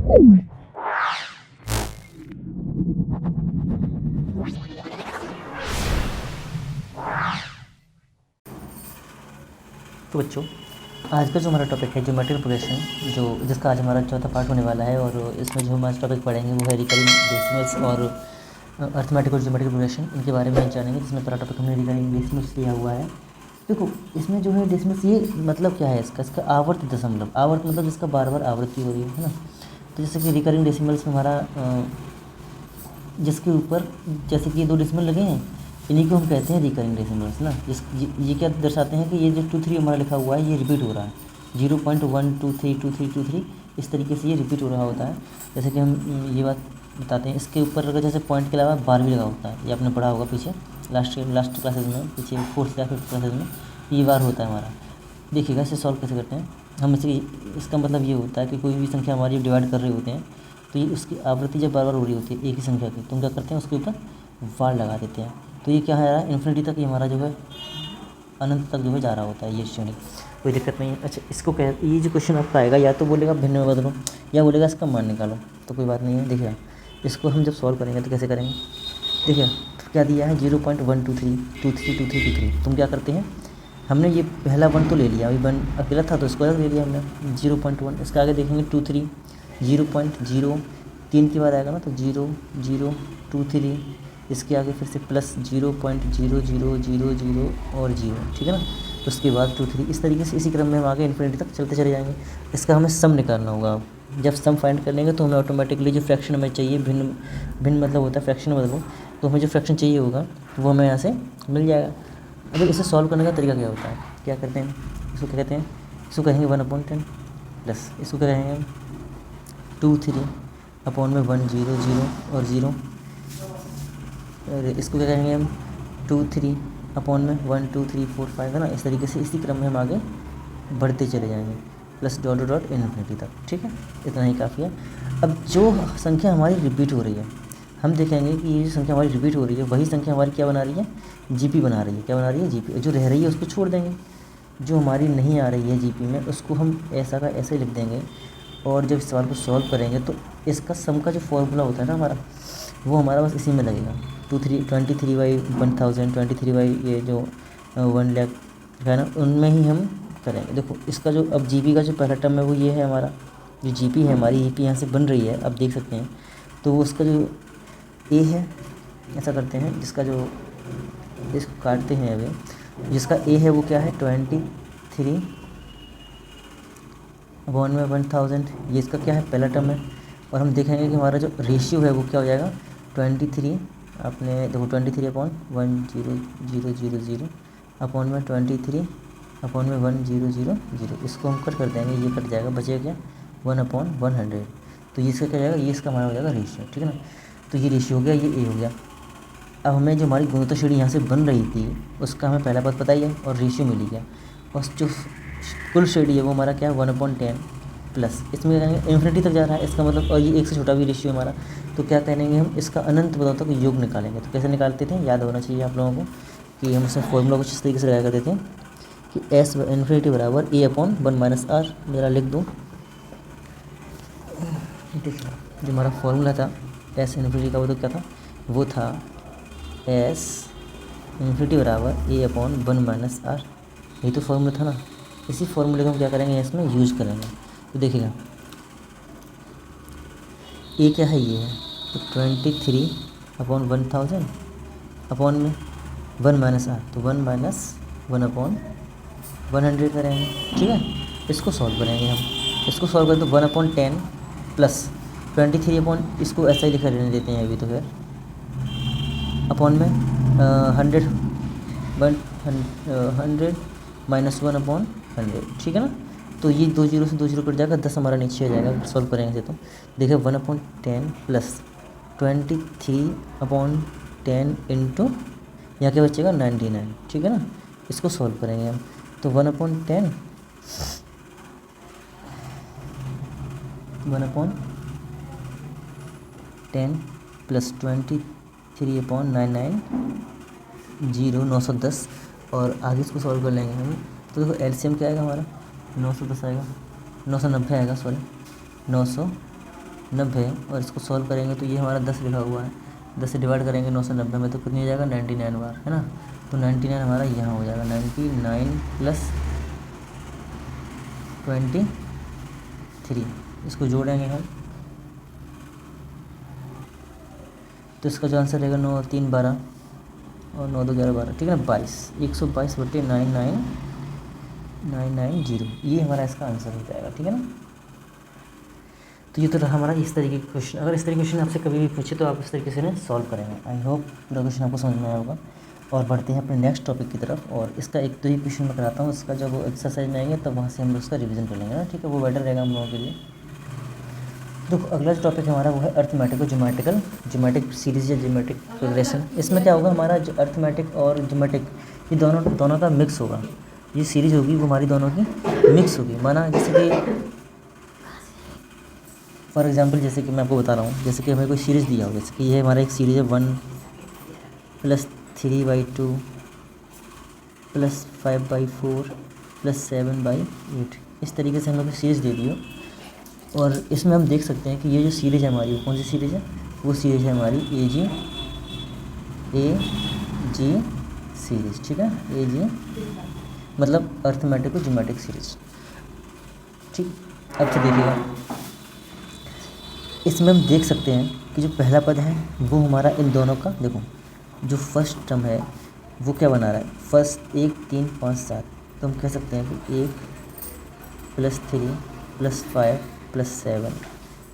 तो बच्चों, आज का जो हमारा टॉपिक है ज्योमेट्रिक प्रोग्रेशन, जिसका आज हमारा चौथा पार्ट होने वाला है, और इसमें जो हम आज टॉपिक पढ़ेंगे वो है रिकरिंग डेसिमल्स और अर्थमेटिक और ज्योमेट्रिक प्रोग्रेशन, इनके बारे में जानेंगे। जिसमें पहला टॉपिक हमने रिकरिंग डेसिमल्स लिया हुआ है। देखो, इसमें जो है डेसिमल्स, ये मतलब क्या है इसका आवर्त दशमलव। आवर्त मतलब जिसका बार बार आवृत्ति हो रही है ना। तो जैसे कि रिकरिंग डेसिमल्स में हमारा जिसके ऊपर जैसे कि ये 2 डेसिमल लगे हैं, इन्हीं को हम कहते हैं रिकरिंग डेसिमल्स ना। ये क्या दर्शाते हैं कि ये जो 2-3 हमारा लिखा हुआ है ये रिपीट हो रहा है। 0.1232323 इस तरीके से ये रिपीट हो रहा होता है। जैसे कि हम ये बात बताते हैं, इसके ऊपर अगर जैसे पॉइंट के अलावा बार भी लगा होता है, ये आपने पढ़ा होगा पीछे लास्ट क्लासेज में, पीछे 4th या 5th क्लासेज में ये बार होता है हमारा। देखिएगा इसे सॉल्व कैसे करते हैं हम। इसका मतलब ये होता है कि कोई भी संख्या हमारी डिवाइड कर रहे होते हैं, तो ये उसकी आवृत्ति जब बार बार हो रही होती है एक ही संख्या की, तो हम क्या करते हैं उसके ऊपर बार लगा देते हैं। तो ये क्या है, इन्फिनिटी तक ये हमारा जो है अनंत तक जो है जा रहा होता है ये श्रेणी, कोई दिक्कत नहीं है। अच्छा, इसको ये जो क्वेश्चन आपका आएगा, या तो बोलेगा भिन्न में बदलो या बोलेगा इसका मान निकालो, तो कोई बात नहीं है। देखिए, इसको हम जब सॉल्व करेंगे तो कैसे करेंगे। देखिए, तो क्या दिया है 0.123232323। तुम क्या करते हैं, हमने ये पहला 1 तो ले लिया, अभी 1 अकेला था तो इसको अलग ले लिया हमने 0.1। इसका आगे देखेंगे 2-3, 0.0 3 के बाद आएगा ना, तो 0.023। इसके आगे फिर से प्लस 0.0000 और 0, ठीक है ना। उसके बाद 2-3, इस तरीके से इसी क्रम में हम आगे इन्फिनिटी तक चलते चले जाएंगे। इसका हमें सम निकालना होगा। अब जब सम फाइंड कर लेंगे तो हमें ऑटोमेटिकली जो फ्रैक्शन हमें चाहिए, भिन्न मतलब होता है फ्रैक्शन बदलो, तो हमें जो फ्रैक्शन चाहिए होगा वो हमें यहाँ से मिल जाएगा। अब इसे सॉल्व करने का तरीका क्या होता है, क्या करते हैं, इसको क्या कहते हैं, इसको कहेंगे 1/10 प्लस इसको क्या कहेंगे 2/3/1 और 0, और इसको क्या कहेंगे हम 2/3/1 2 3 4 5, है ना। इस तरीके से इसी क्रम में हम आगे बढ़ते चले जाएंगे प्लस डॉट इन्फिनिटी तक, ठीक है। इतना ही काफ़ी है। अब जो संख्या हमारी रिपीट हो रही है, हम देखेंगे कि ये जो संख्या हमारी रिपीट हो रही है वही संख्या हमारी क्या बना रही है, जीपी बना रही है। क्या बना रही है, जीपी। जो रह रही है उसको छोड़ देंगे, जो हमारी नहीं आ रही है जीपी में उसको हम ऐसा का ऐसे लिख देंगे। और जब इस सवाल को सॉल्व करेंगे तो इसका सम का जो फॉर्मूला होता है ना हमारा, वो हमारा बस इसी में लगेगा। 23/1000, 23 ये जो 1 लाख है ना, उनमें ही हम करेंगे। देखो, इसका जो अब जीपी का जो पहला टर्म है वो ये है हमारा, जो जीपी है हमारी, जीपी यहाँ से बन रही है, अब देख सकते हैं। तो उसका जो ए है, ऐसा करते हैं, जिसका जो इसको काटते हैं अभी, जिसका ए है वो क्या है 23/1000, ये इसका क्या है पहला टर्म है। और हम देखेंगे कि हमारा जो रेशियो है वो क्या हो जाएगा 23, आपने देखो 23/1000 अपॉन में 23/1000, इसको हम कट कर देंगे, ये कट जाएगा, बचेगा क्या 1/100। तो ये इसका क्या जाएगा, ये इसका हमारा हो जाएगा रेशियो, ठीक है ना। तो ये रेशियो हो गया, ये ए हो गया। अब हमें जो हमारी गुणोत्तर श्रेणी यहाँ से बन रही थी उसका हमें पहला पद पता ही है और रेशियो मिल गया। और जो कुल श्रेणी है वो हमारा क्या है 1/10 प्लस, इसमें कहेंगे इन्फिनिटी तक जा रहा है इसका मतलब, और ये एक से छोटा भी रेशियो हमारा, तो क्या कहेंगे हम इसका अनंत पदों तक योग निकालेंगे। तो कैसे निकालते थे, याद होना चाहिए आप लोगों को कि हम उसमें फॉर्मूला कुछ इस तरीके से लगाया करते थे कि एस इन्फिनिटी बराबर A/1 - R। मेरा लिख दूँ, देखिए जो हमारा फॉर्मूला था एस इन्फिनिटी का, वो तो क्या था, वो था एस इन्फिनिटी बराबर A/1 - R। यही तो फॉर्मूला था ना। इसी फॉर्मूले को हम क्या करेंगे, इसमें यूज करेंगे। तो देखिएगा ए क्या है, ये है तो 23/1000 अपॉन में 1 - R, तो 1/1/100 करेंगे, ठीक है। इसको सॉल्व करेंगे हम, इसको सॉल्व करें तो 1/10 प्लस 23 इसको ऐसा ही लिखा रहने देते हैं अभी, तो फिर अपॉन में 100 -1/100, ठीक है ना। तो ये 2 जीरो से 2 जीरो कट जाएगा, 10 हमारा नीचे आ जाएगा सॉल्व करेंगे से। तो देखिए 1/10 प्लस 23/10 इंटू यहाँ क्या बचेगा 99, ठीक है ना। इसको सॉल्व करेंगे हम, तो 1/10 प्लस 23/99 910, और आगे इसको सॉल्व कर लेंगे हम। तो देखो एलसीएम क्या आएगा हमारा 910 आएगा, 990 आएगा, सॉरी 990 90 और इसको सॉल्व करेंगे तो ये हमारा 10 लिखा हुआ है, 10 से डिवाइड करेंगे 990 में तो कितनी हो जाएगा 99 बार, है ना। तो 99 हमारा यहाँ हो जाएगा, 99 प्लस 23, इसको जोड़ेंगे हम तो इसका जो आंसर रहेगा 9 और 3 12 और 9 2 11 12, ठीक है ना, 22, 122/99,990, ये हमारा इसका आंसर हो जाएगा, ठीक है ना। तो ये तो रहा हमारा इस तरीके का क्वेश्चन। अगर इस तरीके क्वेश्चन आपसे कभी भी पूछे तो आप इस तरीके से सॉल्व करेंगे। आई होप पूरा क्वेश्चन आपको समझ में आया होगा। और बढ़ते हैं अपने नेक्स्ट टॉपिक की तरफ, और इसका एक तो ही क्वेश्चन मैं कराता हूँ, उसका जब वो एक्सरसाइज में आएंगे तब वहाँ से हम लोग उसका रिवीजन कर लेंगे ना, ठीक है, वो बेटर रहेगा हम लोगों के लिए। तो अगला जो टॉपिक हमारा वो है अर्थमेटिक और ज्योमेट्रिक सीरीज या ज्योमेट्रिक प्रोग्रेशन। इसमें क्या होगा, हमारा जो अर्थमेटिक और ज्योमेट्रिक ये दोनों का मिक्स होगा। ये सीरीज होगी वो हमारी दोनों की मिक्स होगी। माना जैसे कि फॉर एग्जांपल, जैसे कि मैं आपको बता रहा हूँ, जैसे कि हमें कोई सीरीज़ दिया हो, जैसे कि ये हमारा एक सीरीज़ है 1 + 3/2 + 5/4 + 7/8, इस तरीके से हमें कोई सीरीज़ दे दी हो। और इसमें हम देख सकते हैं कि ये जो सीरीज़ है हमारी, वो कौन सी सीरीज़ है, वो सीरीज़ है हमारी ए जी सीरीज़, ठीक है, ए जी मतलब अर्थमेटिक और ज्योमेट्रिक सीरीज़, ठीक। अब तो देखिएगा, इसमें हम देख सकते हैं कि जो पहला पद है वो हमारा इन दोनों का, देखो जो फर्स्ट टर्म है वो क्या बना रहा है, फर्स्ट 1 3 5 7, तो हम कह सकते हैं कि 1 + 3 + 5 + 7,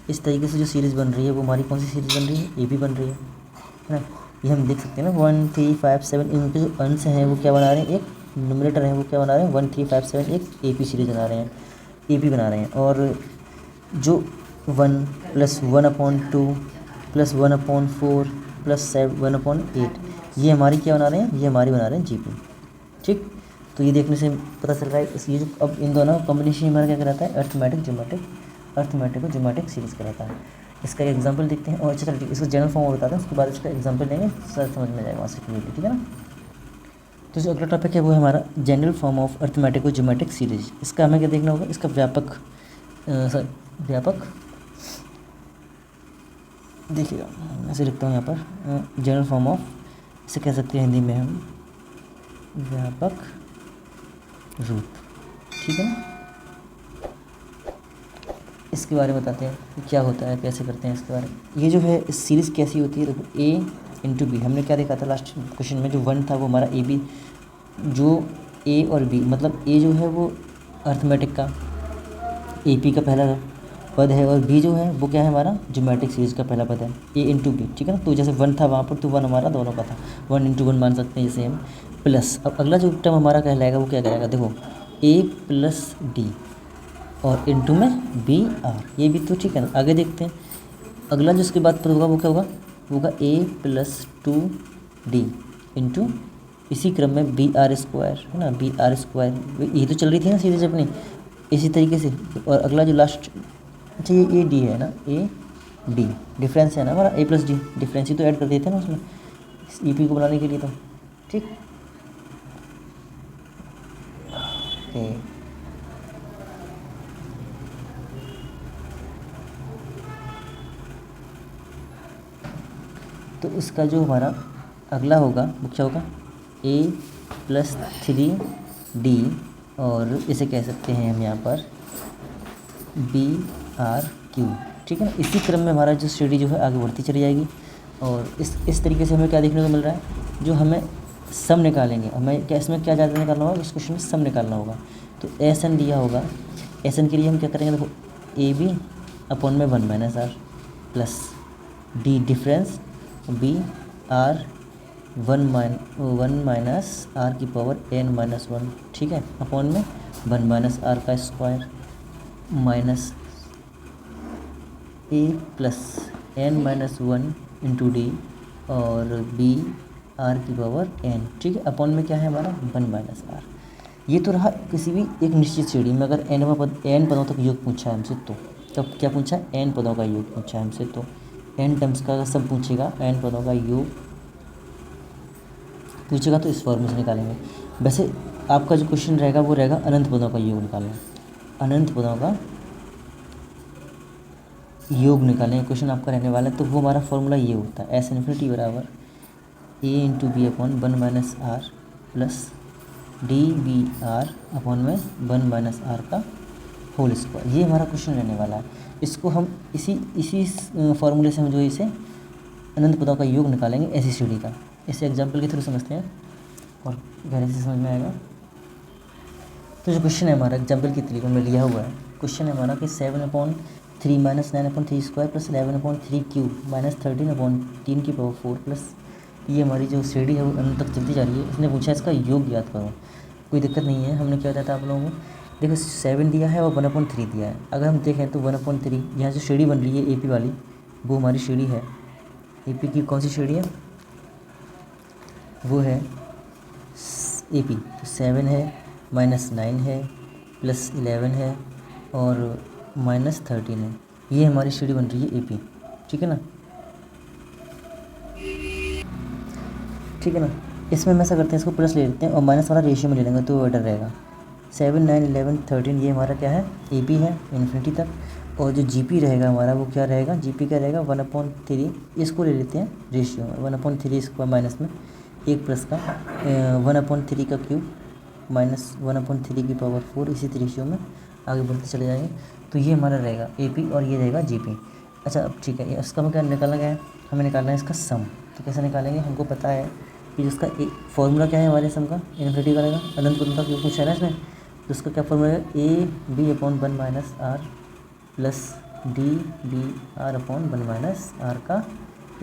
इस तरीके से जो सीरीज़ बन रही है वो हमारी कौन सी सीरीज़ बन रही है, ए बी बन रही है ना। ये हम देख सकते हैं ना, 1 3 5 7, इनके जो अंश हैं वो क्या बना रहे हैं, एक न्यूमरेटर है वो क्या बना रहे हैं, 1 3 5 7, एक ए पी सीरीज़ बना रहे हैं, ए पी बना रहे हैं। और जो 1 + 1/2 + 1/4 + 1/8, ये हमारी क्या बना रहे हैं, ये हमारी बना रहे हैं जीपी, ठीक। तो ये देखने से पता चल रहा है ये जो अब इन दोनों का कॉम्बिनेशन हमारा क्या कहलाता है, अर्थमेटिक और ज्योमेट्रिक सीरीज़ कहलाता है। इसका एक एग्जांपल देखते हैं, और अच्छा चलिए इसको जनरल फॉर्म बताते हैं, उसके बाद इसका एग्जांपल लेंगे, सर समझ में जाएगा वहाँ से क्लियरली, ठीक है ना। तो जो अगला टॉपिक है वो है हमारा जनरल फॉर्म ऑफ अर्थमेटिक और ज्योमेट्रिक सीरीज। इसका हमें क्या देखना होगा, इसका व्यापक देखिएगा, ऐसे लिखता हूँ यहाँ पर, जनरल फॉर्म ऑफ, इसे कह सकते हैं हिंदी में हम व्यापक रूप, ठीक है ना। इसके बारे में बताते हैं कि क्या होता है, कैसे करते हैं इसके बारे में। ये जो है इस सीरीज़ कैसी होती है, देखो A × B, हमने क्या देखा था लास्ट क्वेश्चन में, जो 1 था वो हमारा AB, जो A और B मतलब A जो है वो अर्थमेटिक का AP का पहला पद है, और B जो है वो क्या है हमारा ज्योमेट्रिक सीरीज़ का पहला पद है, A × B, ठीक है ना। तो जैसे 1 था वहाँ पर, तो 1 हमारा दोनों का था, 1 × 1 मान सकते हैं जैसे हम, प्लस। अब अगला जो टर्म हमारा कहलाएगा वो क्या कहलाएगा, देखो A + D और इनटू में BR, ये भी तो ठीक है ना। आगे देखते हैं, अगला जो इसके बाद पद होगा वो क्या होगा, वो होगा A + 2D इंटू इसी क्रम में BR² है ना, BR², ये तो चल रही थी ना सीरीज अपनी इसी तरीके से। और अगला जो लास्ट, अच्छा ये AD है ना, AD डिफरेंस है ना हमारा, A + D डिफरेंस ही तो ऐड कर देते हैं ना उसमें EP को बनाने के लिए, तो ठीक ओके। तो इसका जो हमारा अगला होगा वो क्या होगा, A + 3D और इसे कह सकते हैं हम यहाँ पर BRQ, ठीक है ना। इसी क्रम में हमारा जो स्टडी जो है आगे बढ़ती चली जाएगी। और इस तरीके से हमें क्या देखने को मिल रहा है, जो हमें सम निकालेंगे, हमें क्या इसमें क्या ज़्यादा निकालना होगा, इस क्वेश्चन में सम निकालना होगा। तो SN दिया होगा, SN के लिए हम क्या करेंगे, देखो AB/1 - R plus D difference BR 1 - R की पावर n-1, ठीक है, अपॉन में 1 - R का square minus A + n-1 into D और BR की पावर n, ठीक है, अपॉन में क्या है हमारा 1 - R। ये तो रहा किसी भी एक निश्चित श्रेणी में अगर n पदों तक योग पूछा है हमसे, तो तब क्या पूछा है, n पदों का योग पूछा है हमसे, तो n टर्म्स का सब पूछेगा, n पदों का योग पूछेगा तो इस फॉर्मूले से निकालेंगे। वैसे आपका जो क्वेश्चन रहेगा वो रहेगा अनंत पदों का योग निकालना, अनंत पदों का योग निकालेंगे, क्वेश्चन आपका रहने वाला है, तो वो हमारा फॉर्मूला ये होता है, एस इन्फिनिटी बराबर A into B upon 1 minus are plus D B R upon में 1 माइनस आर का होल स्क्वायर। ये हमारा क्वेश्चन रहने वाला है। इसको हम इसी फॉर्मूले से हम जो इसे अनंत पदों का योग निकालेंगे ऐसी सीढ़ी का। इसे एग्जाम्पल के थ्रू समझते हैं और गहरे से समझ में आएगा। तो जो क्वेश्चन है हमारा एग्जाम्पल के तरीके में लिया हुआ है, क्वेश्चन है हमारा कि 7/3 minus 9/3 square plus 11/3 cube minus 13/3 की पावर 4 प्लस, ये हमारी जो सीढ़ी है वो अनंत तक चलती जा रही है। इसने पूछा इसका योग ज्ञात करो। कोई दिक्कत नहीं है, हमने क्या बताया था आप लोगों को, देखो 7 दिया है और 1/3 दिया है। अगर हम देखें तो 1/3 यहाँ जो सीढ़ी बन रही है AP वाली, वो हमारी सीढ़ी है। AP की कौन सी सीढ़ी है, वो है AP। तो 7 है माइनस 9 है प्लस 11 है और माइनस 13 है, ये हमारी सीढ़ी बन रही है AP। ठीक है ना, ठीक है ना। इसमें हम ऐसा करते हैं, इसको प्लस ले लेते हैं और माइनस वाला रेशियो में ले लेंगे तो बेटर रहेगा। 7, 9, 11, 13 ये हमारा क्या है, AP है इन्फिनिटी तक। और जो GP रहेगा हमारा वो क्या रहेगा, GP क्या रहेगा 1/3, इसको ले लेते हैं रेशियो में 1/3 स्क्वायर माइनस में 1 प्लस का 1/3 का क्यूब माइनस 1/3 की पावर 4, इसी रेशियो में आगे बढ़ते चले जाएंगे। तो ये हमारा रहेगा AP और ये रहेगा GP। अच्छा अब ठीक है, इसका हमें क्या निकालना गया है, हमें निकालना है इसका सम। तो कैसे निकालेंगे, हमको पता है कि जिसका फॉर्मूला क्या है हमारे सम का, इन्फिनिटी का रहेगा, अनंत पदों का क्यों पूछा है ना इसमें, तो उसका क्या फॉर्मूला है, AB/1 minus are plus DBR/1 minus are का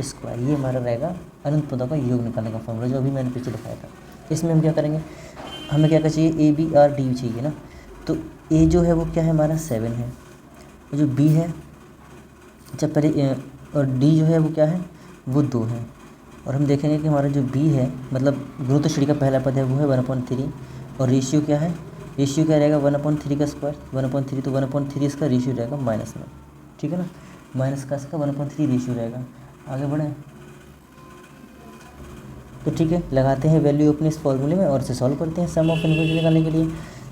स्क्वायर। ये हमारा रहेगा अनंत पदों का योग निकालने का फॉर्मूला, जो अभी मैंने पीछे दिखाया था। इसमें हम क्या करेंगे, हमें क्या चाहिए, ABRD चाहिए ना। तो A जो है वो क्या है हमारा 7 है, और जो B है, अच्छा पहले और D जो है वो क्या है, वो 2 है। और हम देखेंगे कि हमारा जो B है, मतलब गुरुत्व श्रेणी का पहला पद है वो है 1/3, और रेशियो क्या है, रेशियो क्या रहेगा 1/3 का स्क्वायर 1/3, तो 1/3 इसका रेशियो रहेगा माइनस में। ठीक है ना, माइनस का इसका 1/3 रेशियो रहेगा। आगे बढ़ें तो ठीक है, लगाते हैं वैल्यू अपने इस फॉर्मूले में और इसे सॉल्व करते हैं सम ऑफ इन्फिनिटी निकालने के लिए।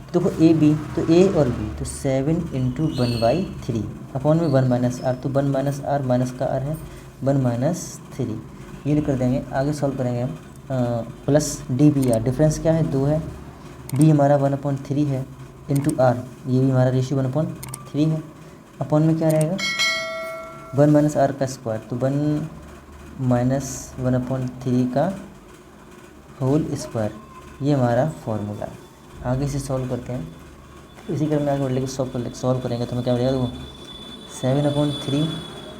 तो देखो AB, तो A और B, तो 7 × 1/3 अपॉन में 1 माइनस आर, तो 1 माइनस आर माइनस का आर है 1 माइनस 3, ये कर देंगे। आगे सॉल्व करेंगे हम प्लस DBR, डिफरेंस क्या है 2 है, B हमारा 1/3 है इंटू आर, ये भी हमारा रेशियो 1/3 है, अपॉन में क्या रहेगा 1 माइनस आर का स्क्वायर, तो 1 माइनस 1/3 का होल स्क्वायर, ये हमारा फॉर्मूला है। आगे इसे सॉल्व करते हैं, इसी क्रम में आगे बढ़ लेके सॉल्व करेंगे तो हमें क्या मिलेगा, देखो 7/3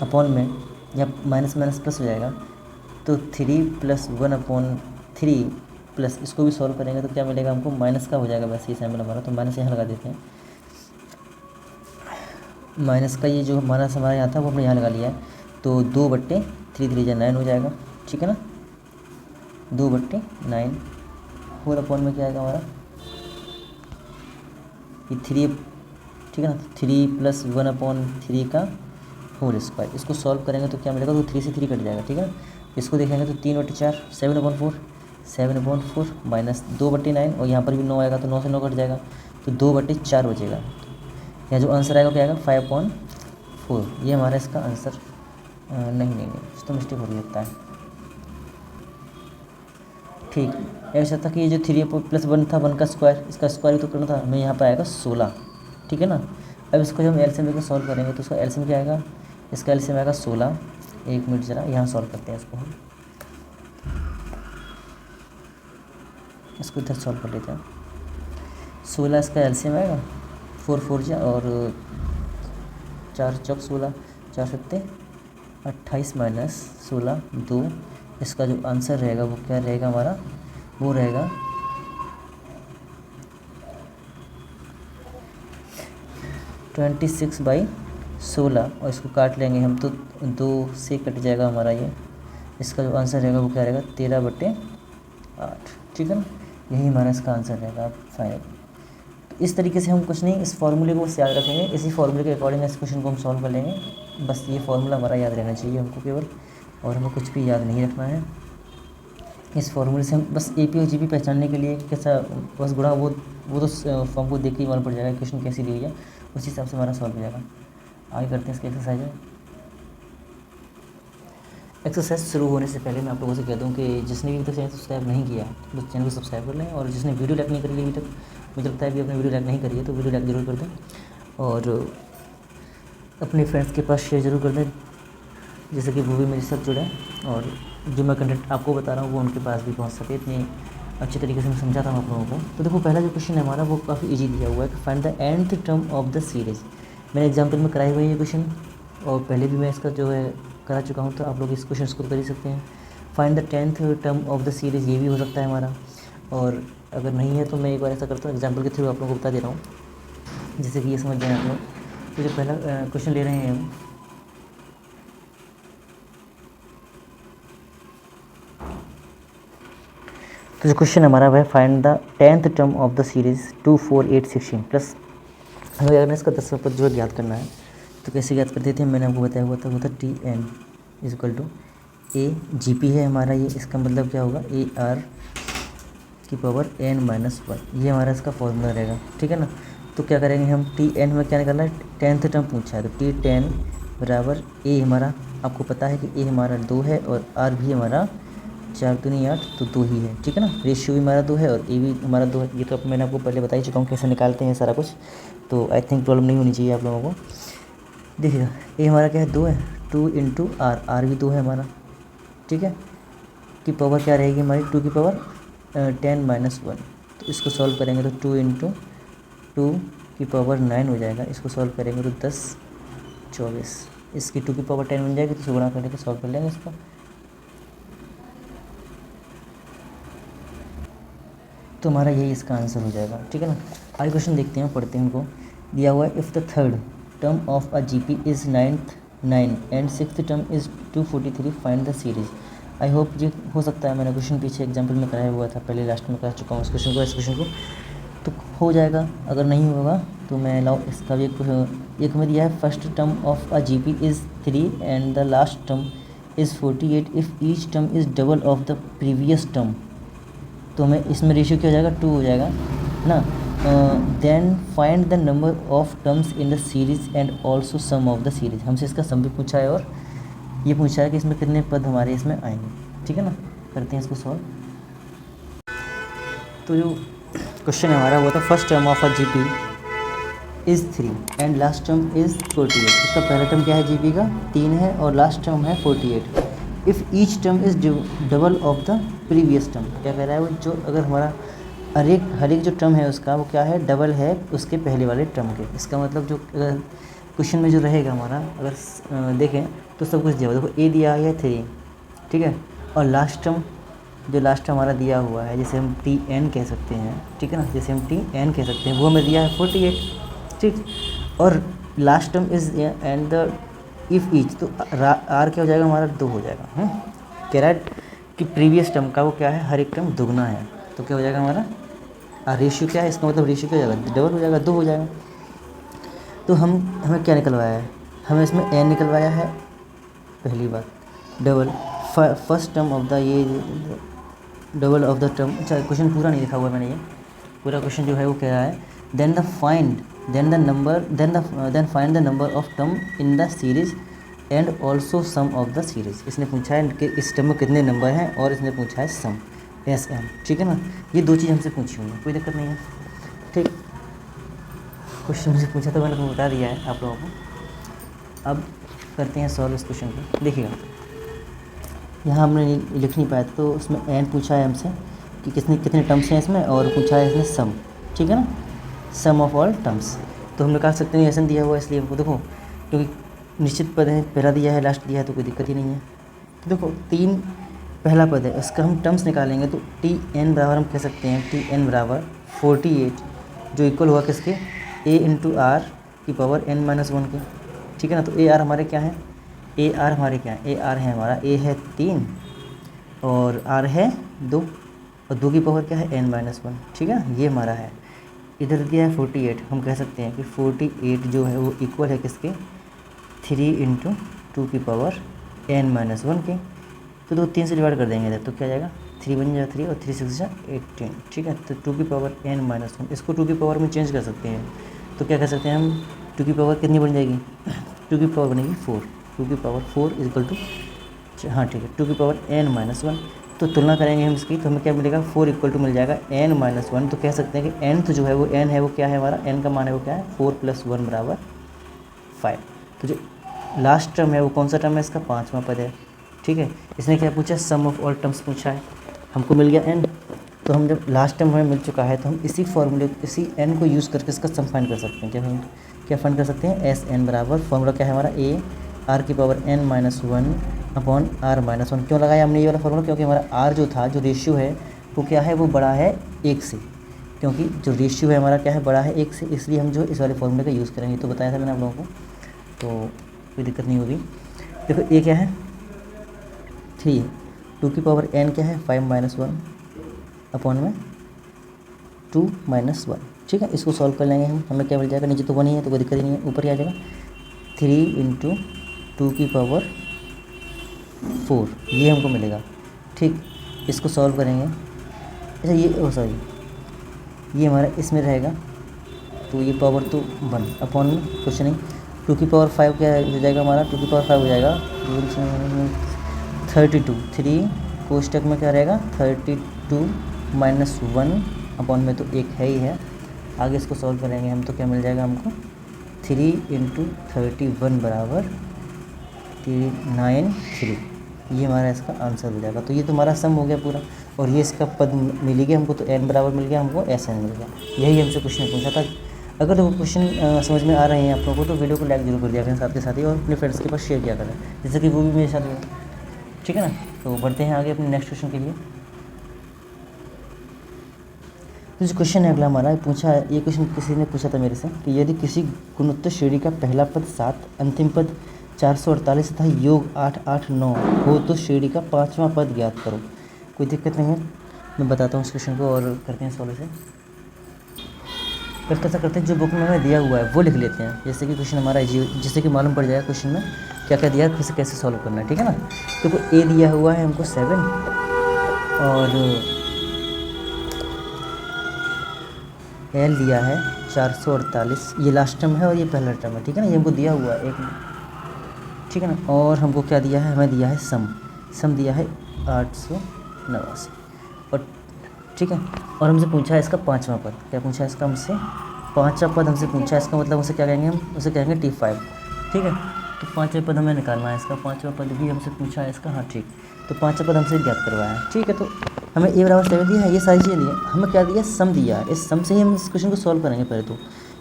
अपॉन में, या माइनस माइनस प्लस हो जाएगा, तो 3 + 1/3 प्लस, इसको भी सॉल्व करेंगे तो क्या मिलेगा हमको, माइनस का हो जाएगा वैसे ये सैम्पल हमारा, तो माइनस यहाँ लगा देते हैं। माइनस का ये जो माइनस हमारा यहाँ था वो हमने यहाँ लगा लिया है, तो 2/3 3 9 हो जाएगा। ठीक है ना, 2/9 होल अपॉन में क्या आएगा हमारा, ये 3, ठीक है ना, 3 + 1/3 का होल स्क्वायर, इसको सॉल्व करेंगे तो क्या मिलेगा, तो 3 से 3 कट जाएगा। ठीक है ना, इसको देखेंगे तो 3/4 7/4 माइनस 2/9, और यहाँ पर भी 9 आएगा तो 9 से 9 कट जाएगा, तो 2/4 बचेगा। यहाँ जो आंसर आएगा क्या आएगा 5/4, ये हमारा इसका आंसर नहीं तो मिस्टेक हो सकता है। ठीक, ऐसा था कि ये जो 3 + 1 था 1 का स्क्वायर, इसका स्क्वायर तो करना था हमें, यहाँ पर आएगा 16। ठीक है ना, अब इसको जब हम एलसीएम लेकर सॉल्व करेंगे तो उसका एलसीएम क्या आएगा, इसका एलसीएम आएगा 16। 1 मिनट ज़रा यहाँ सॉल्व करते हैं इसको, हम इसको इधर सॉल्व कर लेते हैं। 16 इसका एलसीएम आएगा, 4 4 जा और 4 चौक 16, 4 7 28 माइनस 16 2, इसका जो आंसर रहेगा वो क्या रहेगा हमारा, वो रहेगा 26/16, और इसको काट लेंगे हम तो 2 से कट जाएगा हमारा ये, इसका जो आंसर रहेगा वो क्या रहेगा 13/8। ठीक है ना, यही हमारा इसका आंसर रहेगा फाइनल। तो इस तरीके से हम कुछ नहीं, इस फॉर्मूले को बस याद रखेंगे, इसी फॉर्मूले के अकॉर्डिंग इस क्वेश्चन को हम सॉल्व कर लेंगे। बस ये फॉर्मूला हमारा याद रहना चाहिए हमको केवल, और हमें कुछ भी याद नहीं रखना है। इस फॉर्मूले से हम बस AP और GP पहचानने के लिए कैसा बस गुणा, वो तो फॉर्म को देख के ही मालूम पड़ जाएगा क्वेश्चन कैसी दी हुई है, उसी हिसाब से हमारा सॉल्व हो जाएगा। आगे करते हैं इसके एक्सरसाइज में। एक्सरसाइज शुरू होने से पहले मैं आप लोगों से कह दूं कि जिसने भी अभी तक चैनल सब्सक्राइब नहीं किया तो चैनल को सब्सक्राइब कर लें, और जिसने वीडियो लाइक नहीं करी अभी तक, मुझे लगता है कि अपने वीडियो लाइक नहीं करी है तो वीडियो लाइक ज़रूर कर दें, और अपने फ्रेंड्स के पास शेयर ज़रूर कर दें, जैसे कि वो भी मेरे साथ जुड़े और जो मैं कंटेंट आपको बता रहा हूँ वो उनके पास भी पहुँच सके। इतनी अच्छे तरीके से मैं समझाता हूँ आप लोगों को। तो देखो, पहला जो क्वेश्चन है हमारा वो काफ़ी इजी दिया हुआ है कि find the nth term of the series. मैंने एग्जाम्पल में कराई हुई है ये क्वेश्चन, और पहले भी मैं इसका जो है करा चुका हूँ, तो आप लोग इस क्वेश्चन को कर ही सकते हैं। Find the 10th term of the series, ये भी हो सकता है हमारा, और अगर नहीं है तो मैं एक बार ऐसा करता हूँ, एग्जाम्पल के थ्रू आप लोगों को बता दे रहा हूँ, जिससे कि ये समझ जाए आप लोग। तो जो पहला क्वेश्चन ले रहे हैं हम, तो जो क्वेश्चन हमारा है find the 10th term of the series 2, 4, 8, 16 plus, हमें अगर इसका 10वां पद जो है ज्ञात करना है तो कैसे ज्ञात कर देते हैं, मैंने आपको बताया हुआ था, वो था t n is equal to a g p है हमारा ये, इसका मतलब क्या होगा ए आर की पावर n-1, ये हमारा इसका फॉर्मूला रहेगा, ठीक है ना। तो क्या करेंगे हम, टी एन में क्या निकालना है, 10th टर्म पूछा है, तो टी 10 बराबर ए हमारा, आपको पता है कि ए हमारा 2 है और आर भी हमारा 4 दूनी 8, तो 2 ही है, ठीक है ना। रेशियो भी हमारा 2 है और ए भी हमारा 2 है, ये तो मैंने आपको पहले बता ही चुका हूँ कैसे निकालते हैं सारा कुछ, तो आई थिंक प्रॉब्लम नहीं होनी चाहिए आप लोगों को। देखिएगा, ए हमारा क्या है, 2 है, 2 इंटू आर, आर भी 2 है हमारा, ठीक है, की पावर क्या रहेगी हमारी, 2 की पावर 10-1, तो इसको सॉल्व करेंगे तो 2 इंटू 2 की पावर 9 हो जाएगा, इसको सॉल्व करेंगे तो 10, 24, इसकी 2 की पावर 10 बन जाएगी, तो इसको गुणा करके सॉल्व कर लेंगे इसको, तो हमारा यही इसका आंसर हो जाएगा, ठीक है ना। आगे क्वेश्चन देखते हैं, पढ़ते हैं उनको। दिया हुआ है, if the third term of a GP is 9 and 6th term is 243, find the series. I hope ये हो सकता है, मैंने क्वेश्चन पीछे एग्जाम्पल में कराया हुआ था, पहले लास्ट में करा चुका हूँ इस क्वेश्चन को, इस क्वेश्चन को, तो हो जाएगा। अगर नहीं होगा तो मैं लाओ इसका भी एक में दिया है, first term of a GP is 3 and the last term is 48 if each term is double of the previous term, तो हमें इसमें रेशियो क्या हो जाएगा, 2 हो जाएगा ना। Then find the number of terms in the series and also sum of the series, हमसे इसका सम भी पूछा है और ये पूछा है कि इसमें कितने पद हमारे इसमें आएंगे, ठीक है ना। करते हैं इसको सॉल्व। तो जो क्वेश्चन हमारा हुआ था, first term of a GP is 3 and last term is 48, इसका पहला टर्म क्या है जीपी का, 3 है और लास्ट टर्म है 48। If each term is double of the previous term, क्या कह रहा है वो, जो अगर हमारा हर एक जो टर्म है उसका वो क्या है, डबल है उसके पहले वाले टर्म के। इसका मतलब जो अगर क्वेश्चन में जो रहेगा हमारा, अगर देखें तो सब कुछ दिया हुआ, देखो ए दिया है 3, ठीक है, और लास्ट टर्म जो लास्ट टर्म हमारा दिया हुआ है, जैसे हम टी एन कह सकते हैं, ठीक है ना, जैसे हम टी एन कह सकते हैं, वो हमें दिया है 48, ठीक, और last term is and the if each, तो आर क्या हो जाएगा हमारा, 2 हो जाएगा। कह रहा है कि प्रीवियस टर्म का वो क्या है, हर एक टर्म दुगना है, तो क्या हो जाएगा हमारा रेशियो क्या है, इसका मतलब रेशियो क्या हो जाएगा, डबल हो जाएगा, 2 हो जाएगा। तो हमें क्या निकलवाया है, हमें इसमें एन निकलवाया है, पहली बात double first term of the, ये डबल ऑफ द टर्म, अच्छा क्वेश्चन पूरा नहीं लिखा हुआ मैंने, ये पूरा क्वेश्चन जो है वो कह रहा है, then find the number of term in the series and also sum of the series. इसने पूछा है कि इस टर्म में कितने नंबर हैं, और इसने पूछा है सम, एस एम, ठीक है ना। ये 2 चीज़ हमसे पूछी हुई है, कोई दिक्कत नहीं है, ठीक। क्वेश्चन मुझे पूछा तो मैंने आपको बता दिया है आप लोगों को। अब करते हैं सॉल्व इस क्वेश्चन को। देखिएगा, यहाँ हमने लिख नहीं पाया तो उसमें एन पूछा है हमसे कि कितने टर्म्स हैं इसमें, और पूछा है इसमें सम, ठीक है ना, सम ऑफ ऑल टर्म्स। तो हम निकाल सकते हैं, एसन दिया हुआ इसलिए हमको, देखो क्योंकि निश्चित पद है, पहला दिया है लास्ट दिया है तो कोई दिक्कत ही नहीं है। तो देखो 3 पहला पद है, इसका हम टर्म्स निकालेंगे तो टी एन बराबर हम कह सकते हैं, टी एन बराबर 48, जो इक्वल हुआ किसके, ए इंटू आर की पावर n-1 के, ठीक है ना। तो ए आर हमारे क्या है, ए आर हमारे क्या है, ए आर है हमारा, ए है 3 और आर है 2, और 2 की पावर क्या है n-1, ठीक है, ये हमारा है। इधर दिया है 48, हम कह सकते हैं कि 48 जो है वो इक्वल है किसके, 3 इंटू 2 की पावर n-1 के, तो 3 से डिवाइड कर देंगे इधर, तो क्या जाएगा 3 बन जाएगा 3 और 3 6 18, ठीक है। तो 2 की पावर n-1, इसको 2 की पावर में चेंज कर सकते हैं, तो क्या कर सकते हैं हम, 2 की पावर कितनी बन जाएगी, 2 की पावर बनेगी 4, 2 की पावर 4 इक्वल टू हाँ ठीक है, 2 की पावर n माइनस 1। तो तुलना करेंगे हम इसकी, तो हमें क्या मिलेगा, 4 इक्वल टू मिल जाएगा n माइनस 1। तो कह सकते हैं कि n तो जो है वो n है वो क्या है हमारा, n का मान है वो क्या है, 4 प्लस 1 बराबर 5। तो जो लास्ट टर्म है वो कौन सा टर्म है, इसका 5वां पद है। ठीक है, इसने क्या पूछा, सम ऑफ ऑल टर्म्स पूछा है, हमको मिल गया n। तो हम जब लास्ट टर्म हमें मिल चुका है तो हम इसी फॉर्मूले, इसी n को यूज़ करके इसका सम फाइंड कर सकते हैं। क्या हम क्या फाइंड कर सकते हैं, एस एन बराबर, फॉर्मूला क्या है हमारा, ए आर की power n minus 1 upon r minus 1। क्यों लगाया हमने ये वाला फॉर्मूला, क्योंकि हमारा आर जो था, जो रेशियो है वो क्या है, वो बड़ा है 1 से। क्योंकि जो रेशियो है हमारा क्या है, बड़ा है 1 से, इसलिए हम जो इस वाले फॉर्मूले का यूज़ करेंगे। तो बताया था मैंने आप लोगों को, तो कोई दिक्कत नहीं होगी। देखो ए क्या है, 3, 2 की पावर n क्या है, 5 माइनस 1 अपॉन में 2 माइनस 1। ठीक है, इसको सॉल्व कर लेंगे हम, हमें क्या मिल जाएगा, नीचे तो 1 ही है तो कोई दिक्कत ही नहीं है, ऊपर ही आ जाएगा। 3 इंटू 2 की पावर 4, ये हमको मिलेगा। ठीक, इसको सॉल्व करेंगे। अच्छा ये सॉरी ये हमारा इसमें रहेगा, तो ये पावर तो 1 अपॉन में कुछ नहीं, 2 की पावर 5 क्या हो जाएगा हमारा, 2 की पावर 5 हो जाएगा 32। 3 कोष्टक में क्या रहेगा, 32 माइनस 1 अपॉन में तो 1 है ही है। आगे इसको सॉल्व करेंगे हम, तो क्या मिल जाएगा हमको, 3 इंटू 31 बराबर 393। ये हमारा इसका आंसर हो जाएगा। तो ये तो हमारा सम हो गया पूरा, और ये इसका पद मिल गया हमको, तो n बराबर मिल गया हमको, एस एन मिल गया। यही हमसे क्वेश्चन पूछा था। अगर वो क्वेश्चन समझ में आ रहे हैं आप लोगों को, तो वीडियो को लाइक जरूर कर दिया करें साथ के साथ ही, और अपने फ्रेंड्स के पास शेयर किया करें, जैसे कि वो भी मेरे साथ हुआ। ठीक है ना, तो बढ़ते हैं आगे अपने नेक्स्ट क्वेश्चन के लिए। तो जो क्वेश्चन है अगला हमारा, पूछा ये क्वेश्चन किसी ने पूछा था मेरे से कि यदि किसी गुणोत्तर श्रेणी का पहला पद 7, अंतिम पद 448 तथा योग 8, 8, 9 हो तो श्रेणी का 5वां पद ज्ञात करो। कोई दिक्कत नहीं है, मैं बताता हूँ इस क्वेश्चन को और करते हैं सॉल्व से। फिर कैसा करते हैं, जो बुक में हमें दिया हुआ है वो लिख लेते हैं, जैसे कि क्वेश्चन हमारा जिससे कि मालूम पड़ जाएगा क्वेश्चन में क्या क्या दिया है, फिर कैसे सॉल्व करना है। ठीक है ना, देखो ए दिया हुआ है हमको 7 और एल दिया है 448, ये लास्ट टर्म है और ये पहला टर्म है। ठीक है ना, ये हमको दिया हुआ है एक, ठीक है ना। और हमको क्या दिया है, हमें दिया है सम दिया है 889 और ठीक है। और हमसे पूछा है इसका 5वां पद, क्या पूछा है इसका हमसे, 5वां पद हमसे पूछा है। इसका मतलब उसे क्या कहेंगे, हम उसे कहेंगे T5। ठीक है, तो 5वां पद हमें निकालना है, इसका 5वां पद भी हमसे पूछा है इसका। हाँ ठीक, तो 5वां पद हमसे ज्ञात करवाया है। ठीक है, तो हमें ए बराबर 7 दिया है, ये सारी चीज़ें दी हैं, हमें क्या दिया, सम दिया है। इस सम से ही हम इस क्वेश्चन को सॉल्व करेंगे। पहले तो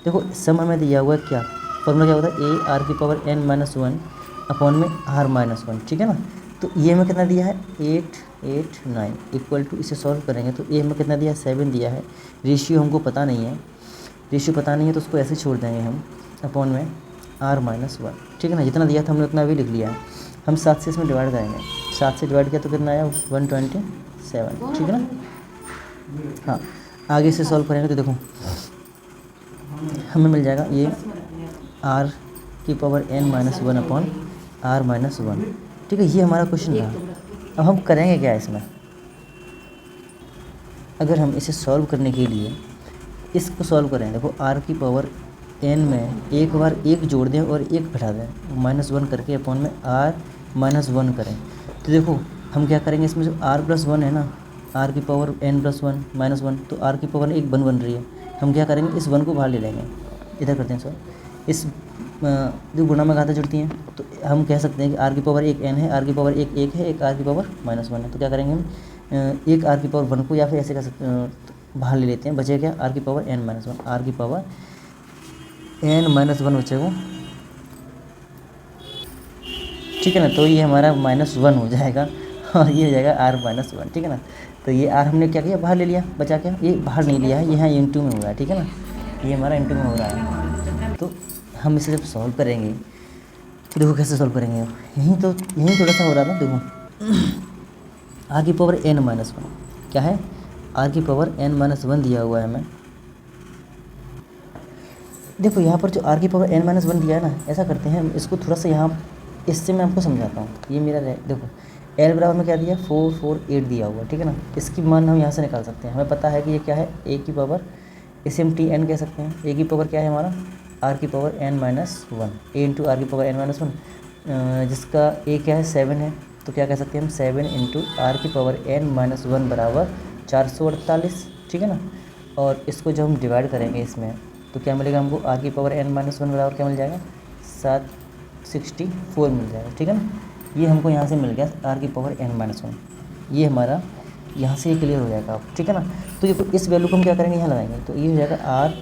देखो सम हमें दिया हुआ है, क्या फॉर्मूला क्या होता है, ए आर की पावर n माइनस 1 अपॉन में r माइनस 1। ठीक है ना, तो ये हमें कितना दिया है, 8, 8, 9 इक्वल टू, इसे सॉल्व करेंगे तो ए हमें कितना दिया है, 7 दिया है। रेशियो हमको पता नहीं है, रेशियो पता नहीं है तो उसको ऐसे छोड़ देंगे हम, अपॉन में r माइनस 1। ठीक है ना, जितना दिया था हमने उतना अभी लिख लिया है। हम 7 से इसमें डिवाइड करेंगे, 7 से डिवाइड किया तो कितना आया, 127। ठीक है ना, हाँ आगे से सॉल्व करेंगे तो देखो हमें मिल जाएगा ये r की power n minus 1 upon r minus 1। ठीक है, ये हमारा क्वेश्चन था। अब हम करेंगे क्या इसमें, अगर हम इसे सॉल्व करने के लिए इसको सॉल्व करें, देखो r की पावर n में एक बार 1 जोड़ दें और 1 घटा दें, -1 करके अपॉन में r माइनस 1 करें। तो देखो हम क्या करेंगे, इसमें जो r प्लस 1 है ना, r की पावर n प्लस 1 माइनस 1, तो r की पावर 1 बन रही है। हम क्या करेंगे, इस 1 को बाहर ले लेंगे, इधर करते हैं सॉल्व। इस जो गुणा में घाता जुड़ती हैं, तो हम कह सकते हैं कि r की पावर 1 n है, r की पावर 1 1 है, एक r की पावर -1 है। तो क्या करेंगे हम, एक r की पावर 1 को या फिर ऐसे कर सकते बाहर ले लेते हैं, बचे क्या, r की पावर n माइनस 1, r की पावर n माइनस 1 बचेगा। ठीक है ना, तो ये हमारा -1 हो जाएगा और ये हो जाएगा r माइनस 1। ठीक है ना, तो ये r हमने क्या किया, बाहर ले लिया, बचा क्या, ये बाहर नहीं लिया है, ये यहाँ इंटू में हो रहा है। ठीक है ना, ये हमारा इंटू में हो रहा है। तो हम इसे जब सॉल्व करेंगे तो देखो कैसे सॉल्व करेंगे, यहीं थोड़ा सा हो रहा था। देखो r की पावर n माइनस 1 क्या है, r की पावर n माइनस 1 दिया हुआ है हमें। देखो यहाँ पर जो r की पावर n माइनस 1 दिया है ना, ऐसा करते हैं इसको थोड़ा सा यहाँ, इससे मैं आपको समझाता हूँ। ये मेरा देखो l बराबर में क्या दिया, 4, 4, 8 दिया हुआ। ठीक है ना, इसकी मान हम यहाँ से निकाल सकते हैं। हमें पता है कि ये क्या है, a की पावर, इसे हम tn कह सकते हैं। a की पावर क्या है हमारा, r की power n minus 1, a into r की पावर n माइनस 1, जिसका a क्या है 7 है, तो क्या कह सकते हैं हम 7 इंटू आर की पावर n माइनस 1 बराबर 448, ठीक है ना। और इसको जब हम डिवाइड करेंगे इसमें तो क्या मिलेगा हमको, आर की पावर n माइनस 1 बराबर क्या मिल जाएगा, 764 मिल जाएगा, ठीक है ना। ये हमको यहाँ से मिल गया आर की पावर n माइनस 1, ये हमारा यहाँ से ये क्लियर हो जाएगा, ठीक है ना। तो ये इस वैल्यू को हम क्या करेंगे, यहाँ लगाएंगे, तो ये हो जाएगा आर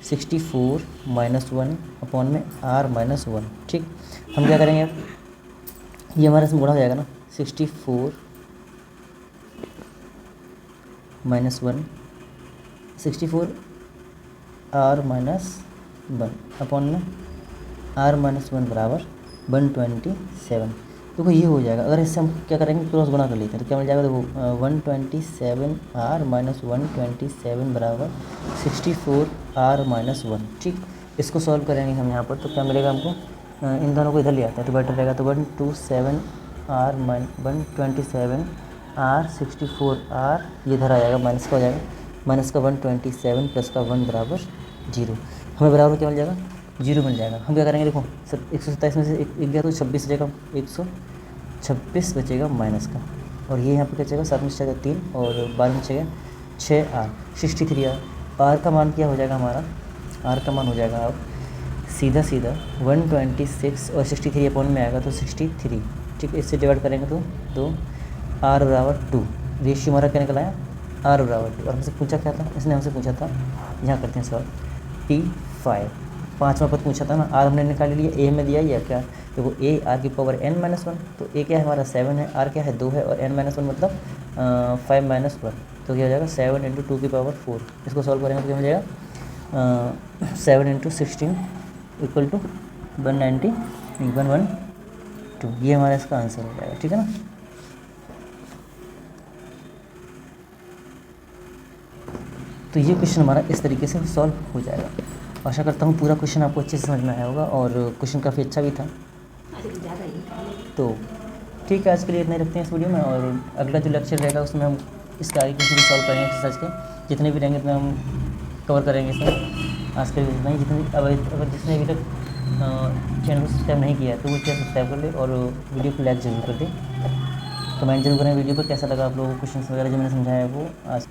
64 माइनस 1 अपॉन में आर माइनस 1, ठीक। हम क्या करेंगे, ये हमारे इसमें गुणा हो जाएगा ना, 64 माइनस 1, 64 आर माइनस 1 अपॉन में आर माइनस 1 बराबर 127। देखो ये हो जाएगा। अगर इससे हम क्या करेंगे, क्रॉस गुणा कर लेते हैं तो क्या मिल जाएगा, देखो 127 आर माइनस 127 बराबर 64 आर माइनस 1, ठीक। इसको सॉल्व करेंगे हम यहाँ पर तो क्या मिलेगा हमको, इन दोनों को इधर ले आता है तो बेटर रहेगा। तो 127 आर 127 आर 64 आर, ये इधर आ जाएगा, माइनस का हो जाएगा, माइनस का 127 प्लस का 1 बराबर 0, हमें बराबर क्या मिल जाएगा, 0 मिल जाएगा। हम क्या करेंगे, देखो 127 में से एक गया तो 26 बचेगा, 126 बचेगा माइनस का, और ये यहाँ पे क्या बचेगा, 7 में बचेगा 3 और 12 में बचेगा 6 आर, 63 आर का मान क्या हो जाएगा हमारा, आर का मान हो जाएगा अब सीधा 126 और 63 अपॉन में आएगा तो 63, ठीक है। इससे डिवाइड करेंगे तो आर बराबर 2, रेशियो हमारा क्या निकला है, आर बराबर 2। और हमसे पूछा क्या था, इसने हमसे पूछा था, यहाँ करते हैं सॉल्व, P5 पाँचवा पद पूछा था ना, आर हमने निकाल लिया, ए में दिया या क्या, तो वो ए आर की पावर n माइनस 1, तो ए क्या है हमारा 7 है, आर क्या है 2 है, और n माइनस 1 मतलब 5 माइनस 1, तो क्या हो जाएगा 7 इंटू 2 की पावर 4। इसको सॉल्व करेंगे तो क्या हो जाएगा, 7 इंटू 16 इक्वल टू 112, ये हमारा इसका आंसर हो जाएगा, ठीक है ना। तो ये क्वेश्चन हमारा इस तरीके से सॉल्व हो जाएगा। आशा करता हूँ पूरा क्वेश्चन आपको अच्छे से समझ में आया होगा, और क्वेश्चन काफ़ी अच्छा भी था। तो ठीक है, आज के लिए इतना ही रखते हैं इस वीडियो में, और अगला जो लेक्चर रहेगा उसमें हम इसके आगे क्वेश्चन सॉल्व करेंगे एक्सरसाइज के, जितने भी रहेंगे उतना हम कवर करेंगे इसमें। आज के लिए इतना ही, अगर जिसने अभी तक चैनल को सब्सक्राइब नहीं किया है तो वो चैनल सब्सक्राइब कर ले, और वीडियो को लाइक जरूर कर दे, कमेंट जरूर करें वीडियो पर कैसा लगा आप लोगों को, क्वेश्चन वगैरह जो मैंने समझाया है वो। आज